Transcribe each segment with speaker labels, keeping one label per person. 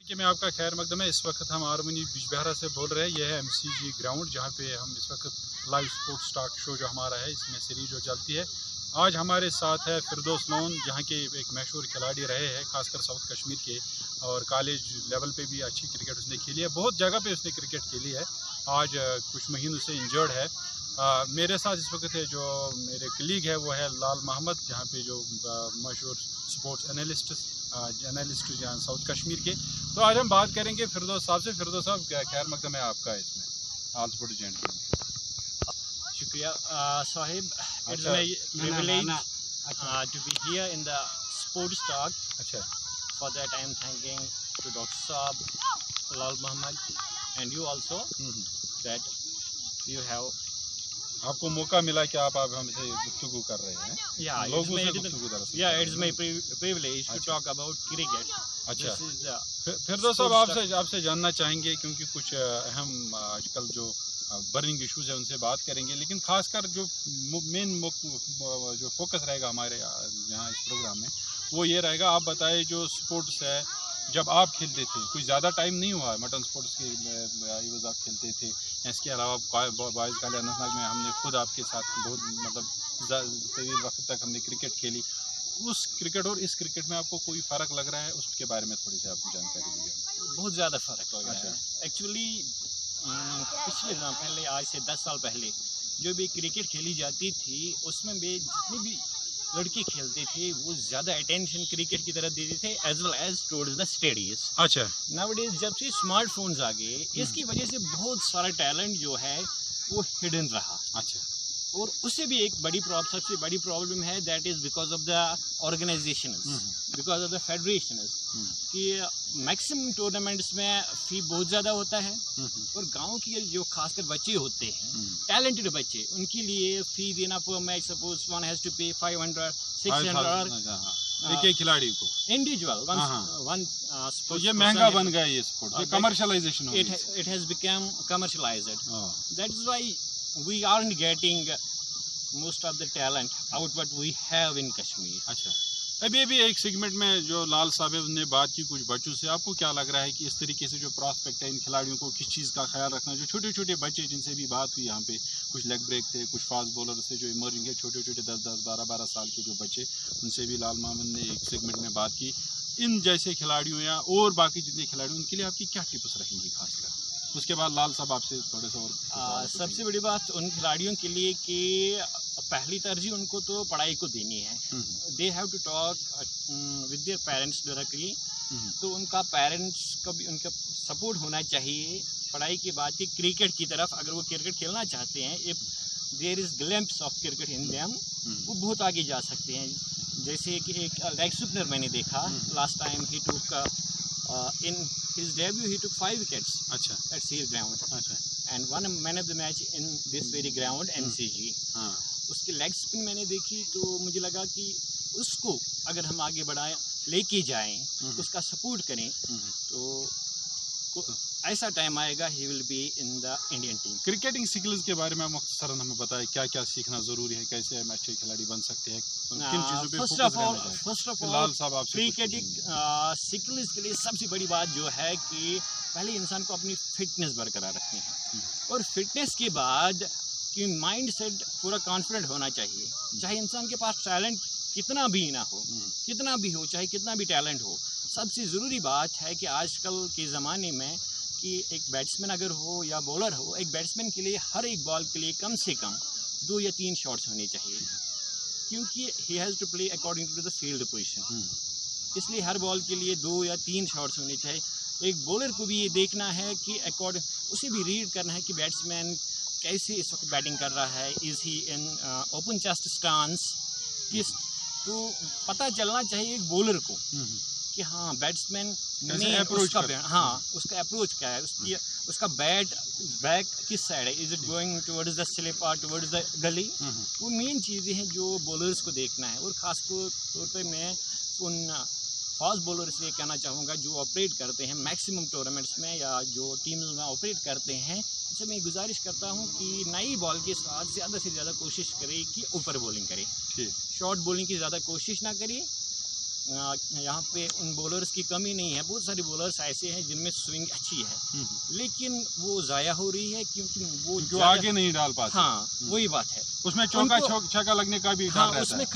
Speaker 1: कि मैं आपका खैर मकदम है। इस वक्त हम आरमनी बिजबहरा से बोल रहे हैं। यह है MCG ग्राउंड जहाँ पे हम इस वक्त लाइव स्पोर्ट्स टॉक शो जो हमारा है इसमें सीरीज जो चलती है। आज हमारे साथ है फिरदौस लोन, जहाँ के एक मशहूर खिलाड़ी रहे हैं, खासकर साउथ कश्मीर के, और कॉलेज लेवल पे भी अच्छी क्रिकेट उसने खेली है। बहुत जगह पे उसने क्रिकेट खेली है। आज कुछ महीनों से इंजर्ड है। मेरे साथ इस वक्त है जो मेरे कलीग है वो है लाल मोहम्मद, जहाँ पे जो मशहूर स्पोर्ट्स एनालिस्ट जहाँ साउथ कश्मीर के। तो आज हम बात करेंगे फिरदौस साहब से। फिरदौस साहब खैर मकदम है आपका इसमें ऑल स्पोर्ट्स एजेंट में।
Speaker 2: शुक्रिया साहिब, it's my privilege to be here in the sports talk.
Speaker 1: अच्छा,
Speaker 2: for that I am thanking to doctor साहब, Lal Mohammad and you also that you have
Speaker 1: आपको मौका मिला कि आप हमसे गुफ्तगू कर रहे हैं। लोगों से गुफ्तगू कर रहे हैं।
Speaker 2: It's my privilege to talk about cricket.
Speaker 1: अच्छा, फिरदौस साहब आपसे जानना चाहेंगे, क्योंकि कुछ अहम आजकल जो बर्निंग इश्यूज है उनसे बात करेंगे, लेकिन खासकर जो मेन जो फोकस रहेगा हमारे यहाँ इस प्रोग्राम में वो ये रहेगा। आप बताएं, जो स्पोर्ट्स है जब आप खेलते थे, कुछ ज़्यादा टाइम नहीं हुआ मटन स्पोर्ट्स के यूज़ आप खेलते थे, इसके अलावा बॉयज़ काले अनंतनाग में हमने खुद आपके साथ बहुत तवील वक्त तक हमने क्रिकेट खेली। उस क्रिकेट और इस क्रिकेट में आपको कोई फ़र्क लग रहा है? उसके बारे में थोड़ी सी आप जानकारी दीजिए।
Speaker 2: बहुत ज़्यादा फ़र्क लग रहा है। एक्चुअली पिछले पहले, आज से 10 साल पहले जो भी क्रिकेट खेली जाती थी उसमें भी जितने भी लड़के खेलते थे वो ज़्यादा अटेंशन क्रिकेट की तरफ देते थे, as well as towards the studies.
Speaker 1: अच्छा,
Speaker 2: नाउअडेज जब से स्मार्टफोन्स आ गए, इसकी वजह से बहुत सारा टैलेंट जो है वो हिडन रहा।
Speaker 1: अच्छा,
Speaker 2: और उससे भी एक सबसे बड़ी प्रॉब्लम है, that is because of the organization, because of the federation, कि मैक्सिमम टूर्नामेंट्स में फ़ी बहुत ज़्यादा होता है, और गांव के जो खासकर बच्चे होते हैं, टैलेंटेड बच्चे, उनके लिए फ़ी देना पर match, suppose one has to pay 500 600
Speaker 1: एक खिलाड़ी को
Speaker 2: इंडिविजुअल वन।
Speaker 1: तो ये महंगा बन गया ये स्पोर्ट, कमर्शियलाइजेशन हो गया।
Speaker 2: It has become commercialised. That is why we aren't getting most of the talent out what we have in Kashmir.
Speaker 1: अच्छा, अभी एक सेगमेंट में जो लाल साहब ने बात की कुछ बच्चों से, आपको क्या लग रहा है कि इस तरीके से जो प्रॉस्पेक्ट है इन खिलाड़ियों को किस चीज़ का ख्याल रखना? जो छोटे छोटे बच्चे जिनसे भी बात हुई यहाँ पे, कुछ लेग ब्रेक थे, कुछ फास्ट बॉलर से जो इमर्जिंग है, छोटे छोटे 10-10 12-12 साल के जो बच्चे, उनसे भी लाल मोहम्मद ने एक सेगमेंट में बात की। इन जैसे खिलाड़ियों या और बाकी जितने खिलाड़ी, उनके लिए आपकी क्या टिप्स रहेंगी खासकर? उसके बाद लाल साहब आपसे थोड़े से और
Speaker 2: सबसे बड़ी बात उन खिलाड़ियों के लिए कि पहली तरजीह उनको तो पढ़ाई को देनी है। They have to talk with their parents directly. तो उनका पेरेंट्स का भी उनका सपोर्ट होना चाहिए पढ़ाई के बाद की क्रिकेट की तरफ। अगर वो क्रिकेट खेलना चाहते हैं, if there is glimpse of cricket in them, वो बहुत आगे जा सकते हैं। जैसे कि एक लेग स्पिनर मैंने देखा लास्ट टाइम, ही टूक in his debut he took 5 wickets.
Speaker 1: अच्छा,
Speaker 2: at Seal ground.
Speaker 1: अच्छा,
Speaker 2: and one man of the match in this very ground, MCG. उसकी लेग स्पिन मैंने देखी तो मुझे लगा कि उसको अगर हम आगे बढ़ाएं, लेके जाएं, उसका सपोर्ट करें, तो ऐसा टाइम आएगा he will be in the Indian team.
Speaker 1: Cricketing skills के बारे में मुख्तसरन हमें बताएं, क्या क्या सीखना ज़रूरी है, कैसे हम अच्छे खिलाड़ी बन सकते हैं, किन चीज़ों पे फोकस रहना चाहिए?
Speaker 2: फर्स्ट ऑफ
Speaker 1: लाल साहब आपसे
Speaker 2: क्रिकेटिंग स्किल्स के लिए सबसे बड़ी बात जो है कि पहले इंसान को अपनी फिटनेस बरकरार रखनी है, और फिटनेस के बाद कि माइंड सेट पूरा कॉन्फिडेंट होना चाहिए। चाहे इंसान के पास टैलेंट कितना भी ना हो, कितना भी हो, चाहे कितना भी टैलेंट हो, सबसे ज़रूरी बात है कि आजकल के ज़माने में कि एक बैट्समैन अगर हो या बॉलर हो, एक बैट्समैन के लिए हर एक बॉल के लिए कम से कम 2 या 3 शॉट्स होने चाहिए, क्योंकि he has to play according to the field position. इसलिए हर बॉल के लिए 2 या 3 शॉट्स होने चाहिए। एक बॉलर को भी ये देखना है कि उसे भी रीड करना है कि बैट्समैन कैसे इस वक्त बैटिंग कर रहा है, is he in open chest stance, तो पता चलना चाहिए एक बॉलर को कि हाँ बैट्समैन ने उसका अप्रोच क्या है, उसका बैक किस साइड है, is it going towards the slip और टुवर्ड्स द गली। वो मेन चीज़ें हैं जो बॉलर्स को देखना है। और ख़ास तौर पे मैं उन फास्ट बॉलर से कहना चाहूँगा जो ऑपरेट करते हैं मैक्सिमम टूर्नामेंट्स में या जो टीम्स में ऑपरेट करते हैं, उनसे मैं गुजारिश करता हूँ कि नई बॉल के साथ ज़्यादा से ज़्यादा कोशिश करें कि ऊपर बॉलिंग करें, शॉर्ट बॉलिंग की ज़्यादा कोशिश ना करिए। यहाँ पे उन बॉलर्स की कमी नहीं है। बहुत सारे बॉलर्स ऐसे हैं जिनमें स्विंग अच्छी है, लेकिन वो ज़ाया हो रही है क्योंकि वो
Speaker 1: जो आगे नहीं डाल पाते।
Speaker 2: हाँ, वही बात है।
Speaker 1: उसमें चौका छक्का लगने का भी डर रहता
Speaker 2: उसमें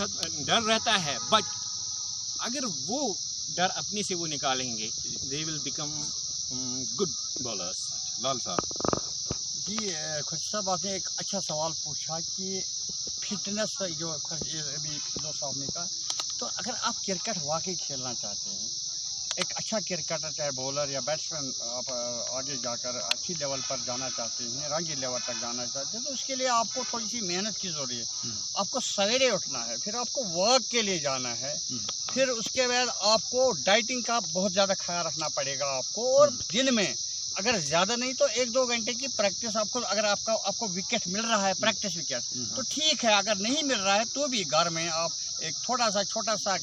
Speaker 2: डर रहता है, बट अगर वो डर अपने से वो निकालेंगे, they will become good bowlers.
Speaker 1: Lal साहब
Speaker 3: जी, खुश साहब आपने एक अच्छा सवाल पूछा कि फिटनेस जो अभी फिरदौस साहब ने कहा, तो अगर आप क्रिकेट वाकई खेलना चाहते हैं, एक अच्छा क्रिकेटर चाहे बॉलर या बैट्समैन, आप आगे जाकर अच्छी लेवल पर जाना चाहते हैं, रंगी लेवल तक जाना चाहते हैं, तो उसके लिए आपको थोड़ी सी मेहनत की ज़रूरत है। आपको सवेरे उठना है, फिर आपको वर्क के लिए जाना है, फिर उसके बाद आपको डाइटिंग का बहुत ज़्यादा ख्याल रखना पड़ेगा आपको, और दिन में अगर ज़्यादा नहीं तो 1-2 घंटे की प्रैक्टिस आपको, अगर आपको विकेट मिल रहा है, प्रैक्टिस विकेट, तो ठीक है। अगर नहीं मिल रहा है तो भी घर में आप एक छोटा सा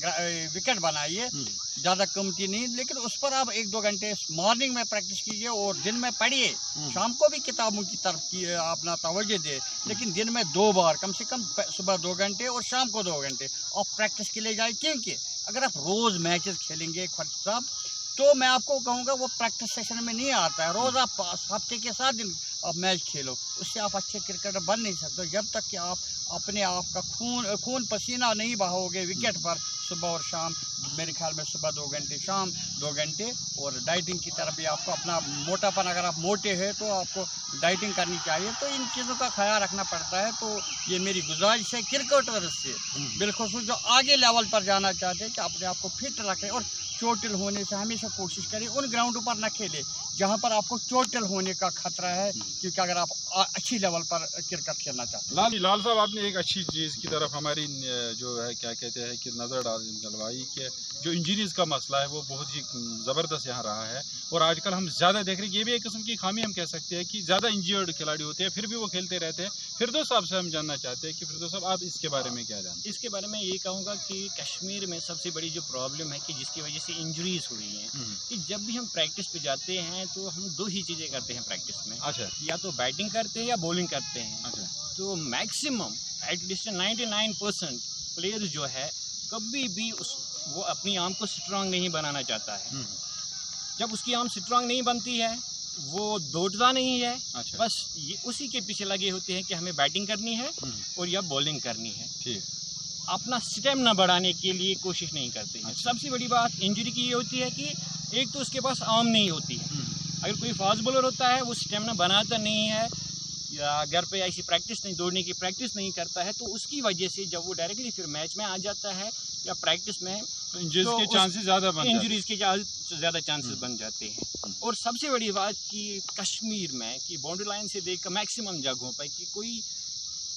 Speaker 3: विकेट बनाइए, ज़्यादा कीमती नहीं, लेकिन उस पर आप 1-2 घंटे मॉर्निंग में प्रैक्टिस कीजिए और दिन में पढ़िए। शाम को भी किताबों की तरफ की अपना तवज्जो दे, लेकिन दिन में 2 बार कम से कम, सुबह 2 घंटे और शाम को 2 घंटे आप प्रैक्टिस के लिए जाए। क्योंकि अगर आप रोज़ मैचेस खेलेंगे ख्वाजा साहब, तो मैं आपको कहूँगा वो प्रैक्टिस सेशन में नहीं आता है। रोज़ आप हफ्ते के 7 दिन आप मैच खेलो, उससे आप अच्छे क्रिकेटर बन नहीं सकते जब तक कि आप अपने आप का खून पसीना नहीं बहाओगे विकेट पर सुबह और शाम। मेरे ख्याल में सुबह 2 घंटे, शाम 2 घंटे, और डाइटिंग की तरफ भी आपको अपना मोटापन, अगर आप मोटे हैं तो आपको डाइटिंग करनी चाहिए। तो इन चीज़ों का ख्याल रखना पड़ता है। तो ये मेरी गुजारिश है क्रिकेटर्स से, बिलखुसूस जो आगे लेवल पर जाना चाहते हैं, कि अपने आप को फिट रखें और चोटिल होने से हमेशा कोशिश करें उन ग्राउंडों पर न खेलें जहां पर आपको चोटिल होने का खतरा है, क्योंकि अगर आप अच्छी लेवल पर क्रिकेट खेलना चाहते हैं।
Speaker 1: लाल साहब, आपने एक अच्छी चीज़ की तरफ हमारी जो है क्या कहते हैं कि नज़र डलवाई कि जो इंजरीज़ का मसला है वो बहुत ही ज़बरदस्त यहाँ रहा है, और आजकल हम ज़्यादा देख रहे हैं। ये भी एक किस्म की खामी हम कह सकते हैं कि ज़्यादा इंजर्ड खिलाड़ी होते हैं, फिर भी वो खेलते रहते हैं। फिरदौस साहब से हम जानना चाहते हैं कि फिरदौस साहब, आप इसके बारे में क्या जानते हैं?
Speaker 2: इसके बारे में ये कहूँगा कि कश्मीर में सबसे बड़ी जो प्रॉब्लम है कि जिसकी वजह से इंजरीज हो रही हैं, कि जब भी हम प्रैक्टिस पे जाते हैं तो हम 2 ही चीज़ें करते हैं प्रैक्टिस में।
Speaker 1: अच्छा।
Speaker 2: या तो बैटिंग करते हैं या बॉलिंग करते हैं।
Speaker 1: अच्छा।
Speaker 2: तो मैक्सिमम एटलीस्ट 99% प्लेयर जो है कभी भी वो अपनी आर्म को स्ट्रांग नहीं बनाना चाहता है। जब उसकी आर्म स्ट्रांग नहीं बनती है, वो दौड़ता नहीं है। अच्छा। बस ये उसी के पीछे लगे होते हैं कि हमें बैटिंग करनी है और या बॉलिंग करनी है। ठीक। अपना स्टेमिना बढ़ाने के लिए कोशिश नहीं करते हैं। अच्छा। सबसे बड़ी बात इंजरी की ये होती है कि एक तो उसके पास आर्म नहीं होती है। अगर कोई फास्ट बॉलर होता है, वो स्टेमिना बनाता नहीं है या घर पे ऐसी प्रैक्टिस नहीं, दौड़ने की प्रैक्टिस नहीं करता है, तो उसकी वजह से जब वो डायरेक्टली फिर मैच में आ जाता है या प्रैक्टिस में,
Speaker 1: तो इंजरीज के चांसेस ज़्यादा
Speaker 2: बन जाते हैं। और सबसे बड़ी बात कि कश्मीर में कि बाउंड्री लाइन से देखकर मैक्सिमम जगहों पर कि कोई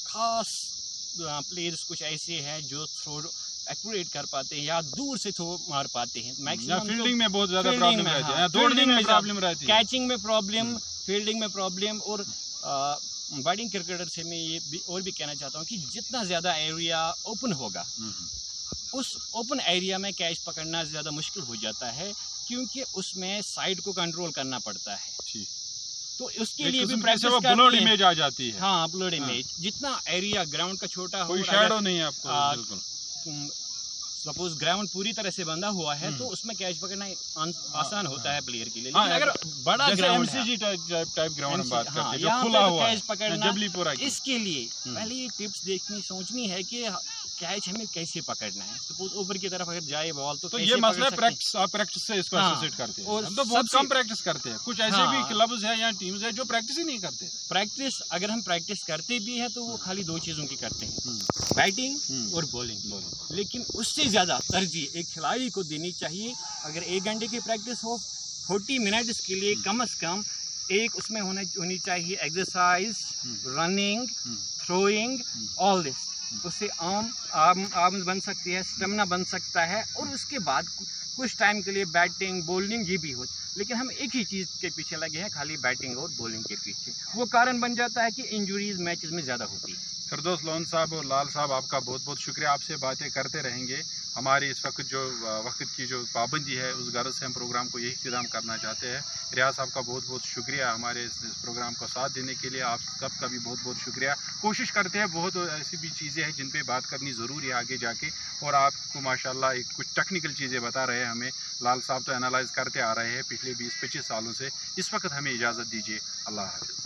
Speaker 2: खास प्लेयर्स कुछ ऐसे हैं जो थ्रो एक्यूरेट कर पाते हैं या दूर से थ्रो मार पाते हैं। मैक्सिमम
Speaker 1: फील्डिंग में बहुत ज़्यादा प्रॉब्लम रहती है, दौड़ने में प्रॉब्लम रहती है,
Speaker 2: कैचिंग में प्रॉब्लम, फील्डिंग में प्रॉब्लम। और बैटिंग क्रिकेटर से मैं ये भी कहना चाहता हूँ कि जितना ज़्यादा एरिया ओपन होगा, उस ओपन एरिया में कैच पकड़ना ज़्यादा मुश्किल हो जाता है, क्योंकि उसमें साइड को कंट्रोल करना पड़ता है। तो उसके लिए भी प्रैक्टिस
Speaker 1: ब्लड इमेज आ जाती है।
Speaker 2: हाँ, ब्लड इमेज। जितना एरिया ग्राउंड का छोटा हो,
Speaker 1: कोई शैडो नहीं है आपको, बिल्कुल।
Speaker 2: सपोज ग्राउंड पूरी तरह से बंधा हुआ है तो उसमें कैच पकड़ना आसान होता है प्लेयर के लिए। लेकिन अगर बड़ा ग्राउंड है,
Speaker 1: टाइप ग्राउंड में बात करते हैं, जो खुला हुआ है,
Speaker 2: कैच पकड़ना, इसके लिए पहले ये टिप्स सोचनी है कि कैच हमें कैसे पकड़ना है। सपोज ऊपर की तरफ अगर जाए बॉल तो
Speaker 1: ये मसला प्रैक्टिस, आप प्रैक्टिस से इसको एसोसिएट करते हैं। हम तो बहुत कम प्रैक्टिस करते हैं। कुछ ऐसे भी क्लब्स हैं या टीम्स हैं जो प्रैक्टिस ही नहीं करते।
Speaker 2: प्रैक्टिस अगर हम प्रैक्टिस करते भी हैं तो वो खाली 2 चीज़ों की करते हैं, बैटिंग और बॉलिंग। लेकिन उससे ज़्यादा तरजीह एक खिलाड़ी को देनी चाहिए। अगर 1 घंटे की प्रैक्टिस हो, 40 मिनट्स के लिए कम से कम एक उसमें होनी चाहिए exercise, running, throwing, all this. उससे आर्म्स बन सकती है, स्टेमिना बन सकता है, और उसके बाद कुछ टाइम के लिए बैटिंग, बॉलिंग ये भी हो। लेकिन हम एक ही चीज़ के पीछे लगे हैं, खाली बैटिंग और बॉलिंग के पीछे। वो कारण बन जाता है कि इंजरीज मैचेस में ज़्यादा होती है।
Speaker 1: फिरदौस लोन साहब और लाल साहब, आपका बहुत बहुत शुक्रिया। आपसे बातें करते रहेंगे। हमारी इस वक्त जो वक्त की जो पाबंदी है, उस गर्ज से हम प्रोग्राम को यही इख्तिताम करना चाहते हैं। रियाज साहब का बहुत बहुत शुक्रिया हमारे इस प्रोग्राम को साथ देने के लिए। आप सबका भी बहुत बहुत शुक्रिया। कोशिश करते हैं, बहुत ऐसी भी चीज़ें हैं जिन पे बात करनी ज़रूरी है आगे जाके, और आपको माशाल्लाह एक कुछ टेक्निकल चीज़ें बता रहे हैं हमें। लाल साहब तो एनालाइज करते आ रहे हैं पिछले 20-25 सालों से। इस वक्त हमें इजाज़त दीजिए। अल्लाह हाफ़िज़।